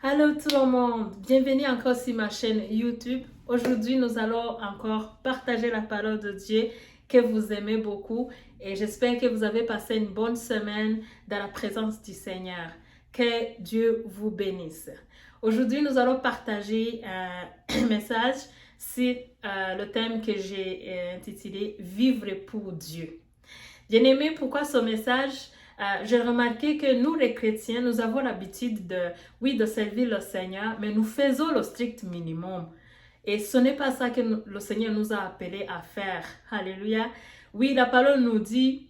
Hello tout le monde, bienvenue encore sur ma chaîne YouTube. Aujourd'hui, nous allons encore partager la parole de Dieu que vous aimez beaucoup et j'espère que vous avez passé une bonne semaine dans la présence du Seigneur. Que Dieu vous bénisse. Aujourd'hui, nous allons partager un message sur le thème que j'ai intitulé « Vivre pour Dieu ». Bien aimé, pourquoi ce message? J'ai remarqué que nous, les chrétiens, nous avons l'habitude de servir le Seigneur, mais nous faisons le strict minimum. Et ce n'est pas ça que le Seigneur nous a appelés à faire. Alléluia. Oui, la parole nous dit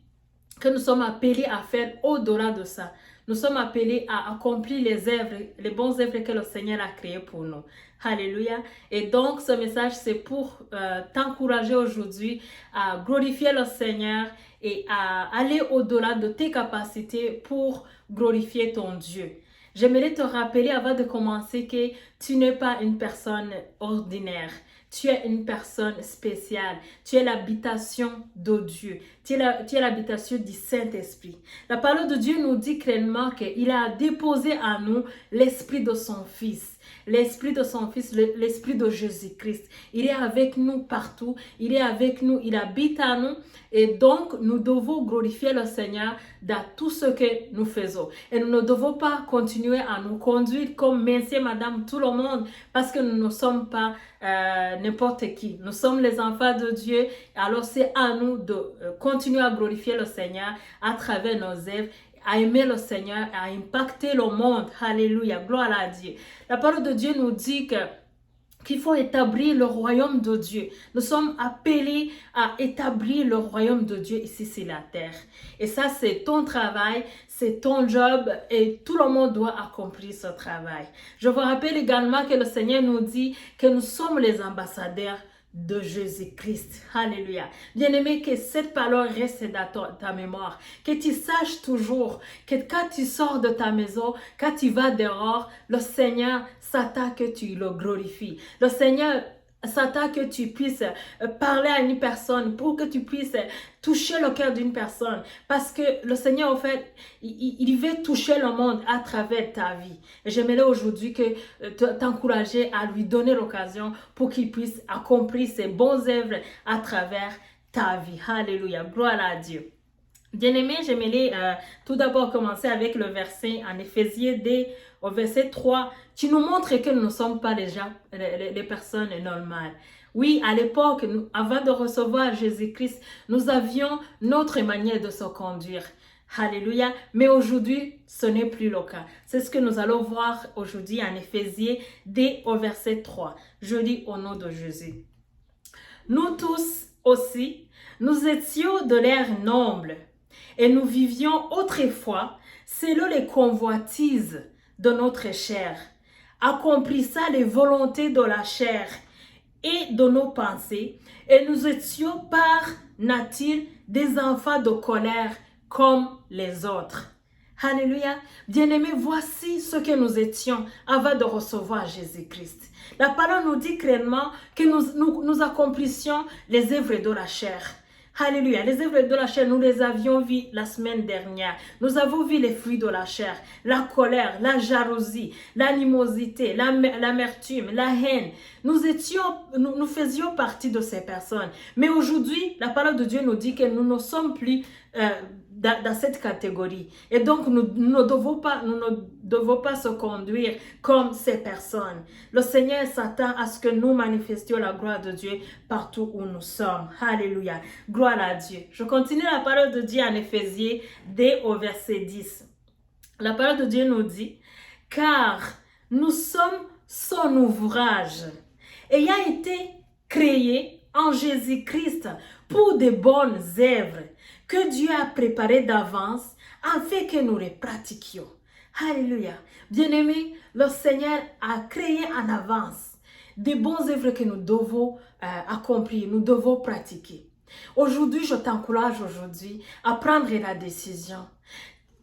que nous sommes appelés à faire au-delà de ça. Nous sommes appelés à accomplir les œuvres, les bonnes œuvres que le Seigneur a créées pour nous. Alléluia. Et donc, ce message, c'est pour t'encourager aujourd'hui à glorifier le Seigneur et à aller au-delà de tes capacités pour glorifier ton Dieu. J'aimerais te rappeler avant de commencer que tu n'es pas une personne ordinaire. Tu es une personne spéciale. Tu es l'habitation de Dieu. Tu es l'habitation du Saint-Esprit. La parole de Dieu nous dit clairement qu'il a déposé en nous l'esprit de son Fils. L'esprit de son Fils, l'esprit de Jésus-Christ. Il est avec nous partout. Il est avec nous. Il habite en nous. Et donc, nous devons glorifier le Seigneur dans tout ce que nous faisons. Et nous ne devons pas continuer à nous conduire comme monsieur, madame, tout le monde, parce que nous ne sommes pas n'importe qui. Nous sommes les enfants de Dieu. Alors, c'est à nous de continuer à glorifier le Seigneur à travers nos œuvres, à aimer le Seigneur, à impacter le monde. Alléluia, gloire à Dieu. La parole de Dieu nous dit qu'il faut établir le royaume de Dieu. Nous sommes appelés à établir le royaume de Dieu ici sur la terre. Et ça, c'est ton travail, c'est ton job et tout le monde doit accomplir ce travail. Je vous rappelle également que le Seigneur nous dit que nous sommes les ambassadeurs de Jésus-Christ. Alléluia. Bien-aimé, que cette parole reste dans ta mémoire. Que tu saches toujours que quand tu sors de ta maison, quand tu vas dehors, le Seigneur s'attend que tu le glorifies. Le Seigneur s'attend que tu puisses parler à une personne, pour que tu puisses toucher le cœur d'une personne. Parce que le Seigneur, en fait, il veut toucher le monde à travers ta vie. Et j'aimerais aujourd'hui t'encourager à lui donner l'occasion pour qu'il puisse accomplir ses bonnes œuvres à travers ta vie. Alléluia. Gloire à Dieu. Bien-aimé, j'aimerais tout d'abord commencer avec le verset en Éphésiens 2, au verset 3, qui nous montre que nous ne sommes pas les personnes normales. Oui, à l'époque, avant de recevoir Jésus-Christ, nous avions notre manière de se conduire. Alléluia. Mais aujourd'hui, ce n'est plus le cas. C'est ce que nous allons voir aujourd'hui en Éphésiens 2, au verset 3. Je lis au nom de Jésus. Nous tous aussi, nous étions de l'air noble et nous vivions autrefois selon les convoitises de notre chair, accomplissant les volontés de la chair et de nos pensées, et nous étions par nature des enfants de colère comme les autres. Alléluia. Bien-aimés, voici ce que nous étions avant de recevoir Jésus-Christ. La parole nous dit clairement que nous accomplissions les œuvres de la chair. Alléluia. Les œuvres de la chair, nous les avions vues la semaine dernière. Nous avons vu les fruits de la chair, la colère, la jalousie, l'animosité, l'amertume, la haine. Nous faisions partie de ces personnes. Mais aujourd'hui, la parole de Dieu nous dit que nous ne sommes plus dans cette catégorie. Et donc, nous ne devons pas se conduire comme ces personnes. Le Seigneur s'attend à ce que nous manifestions la gloire de Dieu partout où nous sommes. Alléluia. Gloire à Dieu. Je continue la parole de Dieu en Éphésiens 2 au verset 10. La parole de Dieu nous dit, « Car nous sommes son ouvrage, ayant été créés en Jésus-Christ pour de bonnes œuvres, que Dieu a préparées d'avance afin que nous les pratiquions. » Alléluia. Bien-aimés, le Seigneur a créé en avance des bonnes œuvres que nous devons accomplir, nous devons pratiquer. Aujourd'hui, je t'encourage à prendre la décision.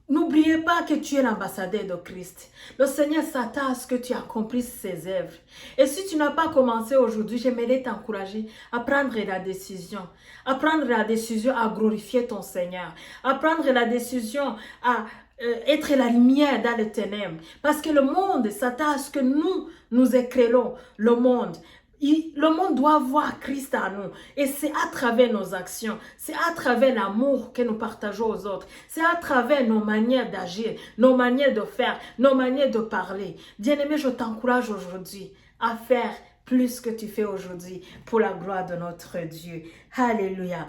N'oubliez pas que tu es l'ambassadeur de Christ. Le Seigneur s'attend à ce que tu accomplisses ses œuvres. Et si tu n'as pas commencé aujourd'hui, j'aimerais t'encourager à prendre la décision. À prendre la décision à glorifier ton Seigneur. À prendre la décision être la lumière dans les ténèbres. Parce que le monde s'attend à ce que nous éclairons le monde. Le monde doit voir Christ en nous. Et c'est à travers nos actions, c'est à travers l'amour que nous partageons aux autres, c'est à travers nos manières d'agir, nos manières de faire, nos manières de parler. Bien-aimé, je t'encourage aujourd'hui à faire plus que tu fais aujourd'hui pour la gloire de notre Dieu. Alléluia.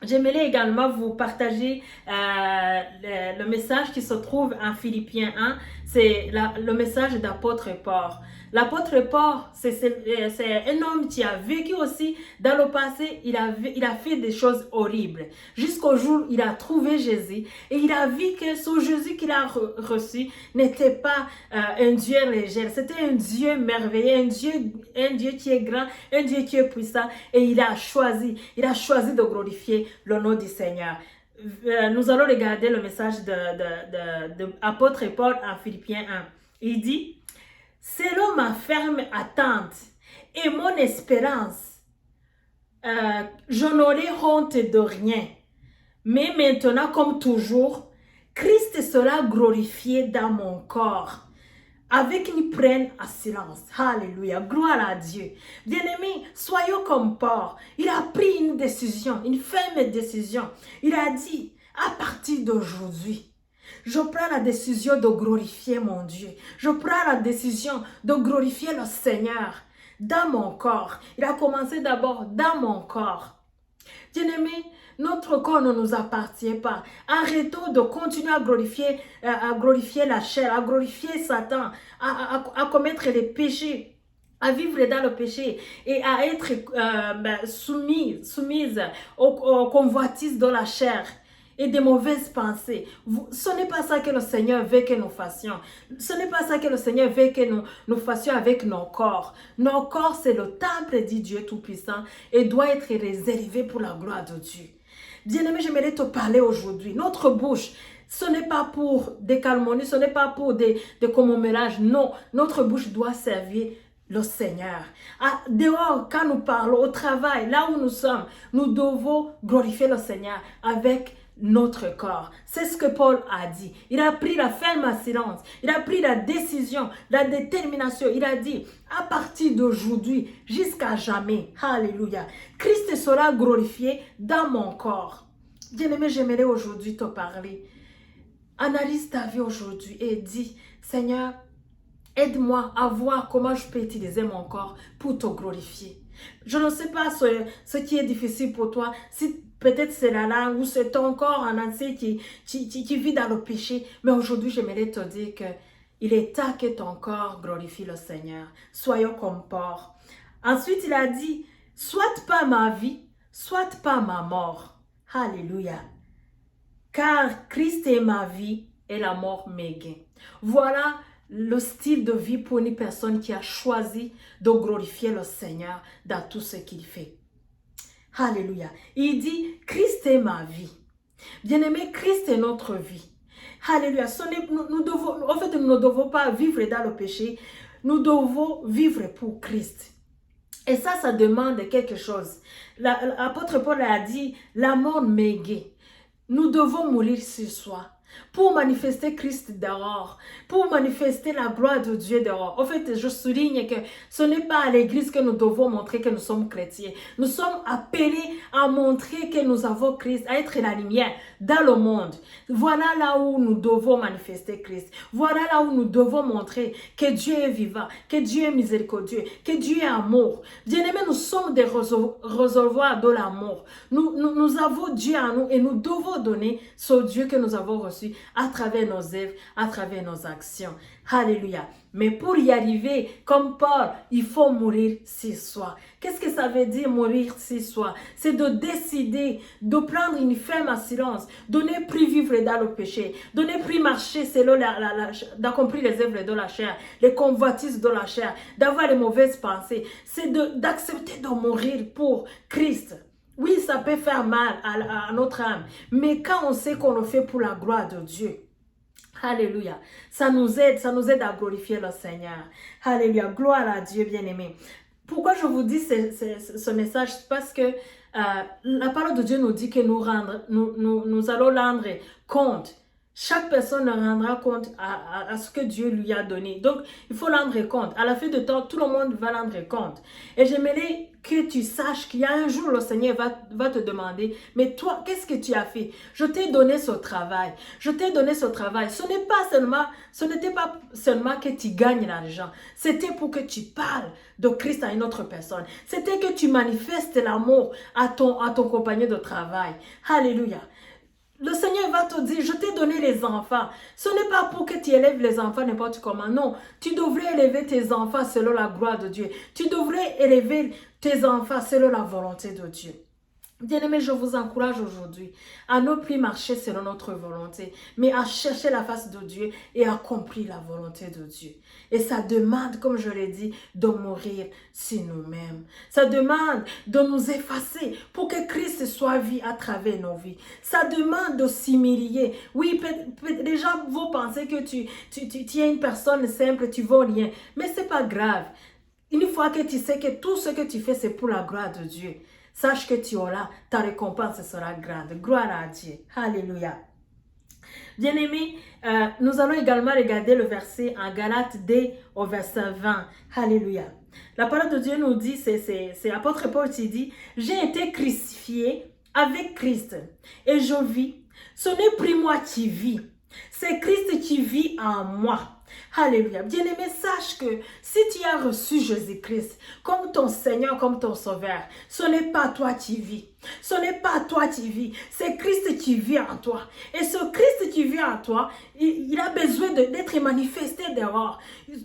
J'aimerais également vous partager le message qui se trouve en Philippiens 1, c'est le message d'apôtre Paul. L'apôtre Paul, c'est un homme qui a vécu aussi dans le passé, il a fait des choses horribles. Jusqu'au jour où il a trouvé Jésus et il a vu que ce Jésus qu'il a reçu n'était pas un Dieu léger, c'était un Dieu merveilleux, un Dieu qui est grand, un Dieu qui est puissant et il a choisi de glorifier le nom du Seigneur. Nous allons regarder le message de apôtre Paul en Philippiens 1. Il dit: selon ma ferme attente et mon espérance, je n'aurai honte de rien. Mais maintenant, comme toujours, Christ sera glorifié dans mon corps, avec une pleine assurance. Alléluia, gloire à Dieu. Bien-aimés, soyons comme Paul. Il a pris une décision, une ferme décision. Il a dit, à partir d'aujourd'hui, je prends la décision de glorifier mon Dieu. Je prends la décision de glorifier le Seigneur dans mon corps. Il a commencé d'abord dans mon corps. Bien-aimés, notre corps ne nous appartient pas. Arrêtons de continuer à glorifier la chair, à glorifier Satan, à commettre les péchés, à vivre dans le péché et à être soumise aux convoitises de la chair et des mauvaises pensées. Ce n'est pas ça que le Seigneur veut que nous fassions. Ce n'est pas ça que le Seigneur veut que nous fassions avec nos corps. Nos corps, c'est le temple du Dieu Tout-Puissant et doit être réservé pour la gloire de Dieu. Bien-aimé, j'aimerais te parler aujourd'hui. Notre bouche, ce n'est pas pour des calomnies, ce n'est pas pour des commémorages. Non, notre bouche doit servir le Seigneur. Dehors, quand nous parlons, au travail, là où nous sommes, nous devons glorifier le Seigneur avec notre corps. C'est ce que Paul a dit. Il a pris la ferme assurance. Il a pris la décision, la détermination. Il a dit, à partir d'aujourd'hui, jusqu'à jamais, alléluia, Christ sera glorifié dans mon corps. Bien-aimé, j'aimerais aujourd'hui te parler. Analyse ta vie aujourd'hui et dis, Seigneur, aide-moi à voir comment je peux utiliser mon corps pour te glorifier. Je ne sais pas ce qui est difficile pour toi. Si peut-être c'est la langue ou c'est ton corps en entier qui vit dans le péché. Mais aujourd'hui, j'aimerais te dire qu'il est temps que ton corps glorifie le Seigneur. Soyons comme Paul. Ensuite, il a dit, soit pas ma vie, soit pas ma mort. Alléluia. Car Christ est ma vie et la mort mes gains. Voilà le style de vie pour une personne qui a choisi de glorifier le Seigneur dans tout ce qu'il fait. Alléluia. Il dit, Christ est ma vie. Bien-aimé, Christ est notre vie. Alléluia. Nous ne devons pas vivre dans le péché. Nous devons vivre pour Christ. Et ça demande quelque chose. L'apôtre Paul a dit, la mort m'égaie. Nous devons mourir sur soi pour manifester Christ dehors, pour manifester la gloire de Dieu dehors. En fait, je souligne que ce n'est pas à l'église que nous devons montrer que nous sommes chrétiens. Nous sommes appelés à montrer que nous avons Christ, à être la lumière dans le monde. Voilà là où nous devons manifester Christ. Voilà là où nous devons montrer que Dieu est vivant, que Dieu est miséricordieux, que Dieu est amour. Bien-aimés, nous sommes des réservoirs de l'amour. Nous avons Dieu en nous et nous devons donner ce Dieu que nous avons reçu à travers nos œuvres, à travers nos actions. Alléluia. Mais pour y arriver, comme Paul, il faut mourir sur soi. Qu'est-ce que ça veut dire mourir sur soi? C'est de décider, de prendre une ferme assurance, de ne plus vivre dans le péché, de ne plus marcher selon d'accomplir les œuvres de la chair, les convoitises de la chair, d'avoir les mauvaises pensées. C'est d'accepter de mourir pour Christ. Oui, ça peut faire mal à notre âme, mais quand on sait qu'on le fait pour la gloire de Dieu, alléluia, ça nous aide à glorifier le Seigneur. Alléluia, gloire à Dieu bien-aimé. Pourquoi je vous dis ce message? Parce que la parole de Dieu nous dit que nous allons rendre compte Chaque personne ne rendra compte à ce que Dieu lui a donné. Donc, il faut rendre compte. À la fin de temps, tout le monde va rendre compte. Et j'aimerais que tu saches qu'il y a un jour, le Seigneur va te demander, mais toi, qu'est-ce que tu as fait? Je t'ai donné ce travail. Je t'ai donné ce travail. Ce n'était pas seulement que tu gagnes l'argent. C'était pour que tu parles de Christ à une autre personne. C'était que tu manifestes l'amour à ton compagnon de travail. Alléluia. Le Seigneur va te dire, je t'ai donné les enfants. Ce n'est pas pour que tu élèves les enfants n'importe comment. Non, tu devrais élever tes enfants selon la gloire de Dieu. Tu devrais élever tes enfants selon la volonté de Dieu. Bien-aimés, je vous encourage aujourd'hui à ne plus marcher selon notre volonté, mais à chercher la face de Dieu et à accomplir la volonté de Dieu. Et ça demande, comme je l'ai dit, de mourir sur nous-mêmes. Ça demande de nous effacer pour que Christ soit vu à travers nos vies. Ça demande de s'humilier. Oui, les gens vont penser que tu es une personne simple, tu vaux rien. Mais ce n'est pas grave. Une fois que tu sais que tout ce que tu fais, c'est pour la gloire de Dieu. Sache que tu auras, ta récompense sera grande. Gloire à Dieu. Alléluia. Bien-aimés, nous allons également regarder le verset en Galates 2 au verset 20. Alléluia. La parole de Dieu nous dit, c'est l'apôtre Paul qui dit, « J'ai été crucifié avec Christ et je vis. Ce n'est plus moi qui vis, c'est Christ qui vit en moi. » Alléluia. Bien-aimé, sache que si tu as reçu Jésus-Christ comme ton Seigneur, comme ton Sauveur, ce n'est pas toi qui vis. Ce n'est pas toi qui vis, c'est Christ qui vit en toi. Et ce Christ qui vit en toi, il a besoin d'être manifesté dehors.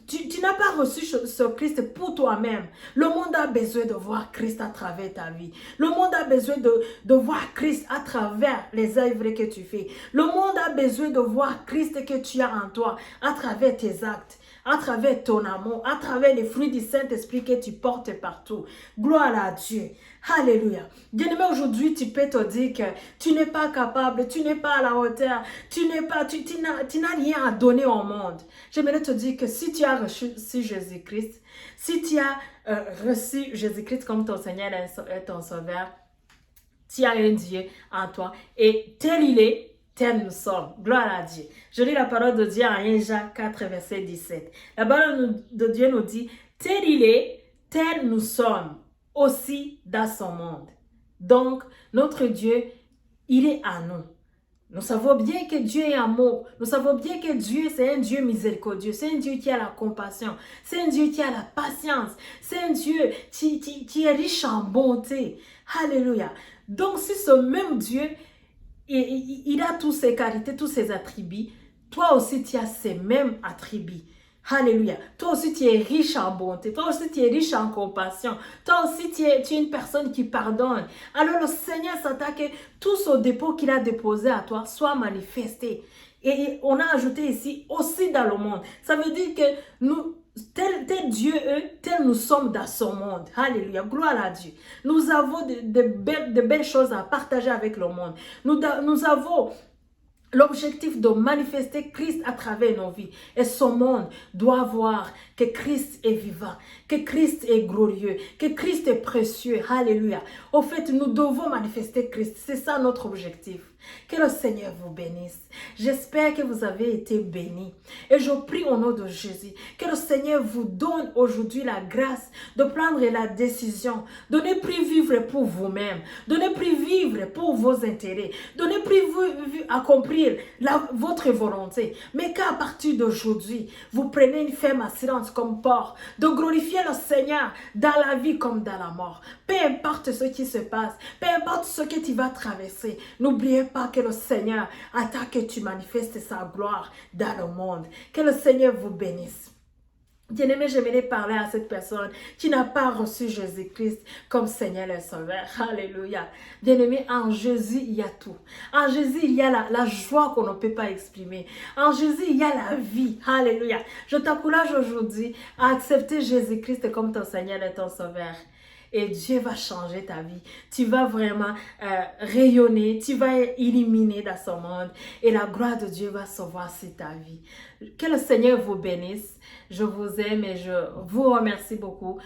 Tu n'as pas reçu ce Christ pour toi-même. Le monde a besoin de voir Christ à travers ta vie. Le monde a besoin de voir Christ à travers les œuvres que tu fais. Le monde a besoin de voir Christ que tu as en toi à travers tes actes, à travers ton amour, à travers les fruits du Saint-Esprit que tu portes partout. Gloire à Dieu. Alléluia. Bien-aimé, aujourd'hui, tu peux te dire que tu n'es pas capable, tu n'es pas à la hauteur, tu n'as rien à donner au monde. J'aimerais te dire que si tu as reçu Jésus-Christ, si tu as reçu Jésus-Christ comme ton Seigneur et ton Sauveur, tu as un Dieu en toi. Et tel il est, tel nous sommes. Gloire à Dieu. Je lis la parole de Dieu en 1 Jean 4, verset 17. La parole de Dieu nous dit, tel il est, tel nous sommes aussi dans son monde. Donc, notre Dieu, il est à nous. Nous savons bien que Dieu est amour. Nous savons bien que Dieu, c'est un Dieu miséricordieux. C'est un Dieu qui a la compassion. C'est un Dieu qui a la patience. C'est un Dieu qui est riche en bonté. Alléluia. Donc, si ce même Dieu, il a toutes ses qualités, tous ses attributs, toi aussi, tu as ces mêmes attributs. Alléluia. Toi aussi, tu es riche en bonté. Toi aussi, tu es riche en compassion. Toi aussi, tu es une personne qui pardonne. Alors, le Seigneur s'attend que tout ce dépôt qu'il a déposé à toi soit manifesté. Et on a ajouté ici, aussi dans le monde. Ça veut dire que nous, tel Dieu est, tel nous sommes dans son monde. Alléluia. Gloire à Dieu. Nous avons de belles choses à partager avec le monde. Nous avons l'objectif de manifester Christ à travers nos vies. Et ce monde doit voir que Christ est vivant, que Christ est glorieux, que Christ est précieux. Alléluia. Au fait, nous devons manifester Christ. C'est ça notre objectif. Que le Seigneur vous bénisse. J'espère que vous avez été bénis. Et je prie au nom de Jésus que le Seigneur vous donne aujourd'hui la grâce de prendre la décision de ne plus vivre pour vous-même, de ne plus vivre pour vos intérêts, de ne plus accomplir votre volonté, mais qu'à partir d'aujourd'hui, vous prenez une ferme assurance comme port de glorifier le Seigneur dans la vie comme dans la mort. Peu importe ce qui se passe, peu importe ce que tu vas traverser, n'oubliez pas que le Seigneur attend que tu manifestes sa gloire dans le monde. Que le Seigneur vous bénisse. Bien-aimé, j'aimerais parler à cette personne qui n'a pas reçu Jésus-Christ comme Seigneur et Sauveur. Alléluia. Bien-aimé, en Jésus, il y a tout. En Jésus, il y a la joie qu'on ne peut pas exprimer. En Jésus, il y a la vie. Alléluia. Je t'encourage aujourd'hui à accepter Jésus-Christ comme ton Seigneur et ton Sauveur. Et Dieu va changer ta vie. Tu vas vraiment rayonner, tu vas illuminer dans son monde. Et la gloire de Dieu va se voir sur ta vie. Que le Seigneur vous bénisse. Je vous aime et je vous remercie beaucoup.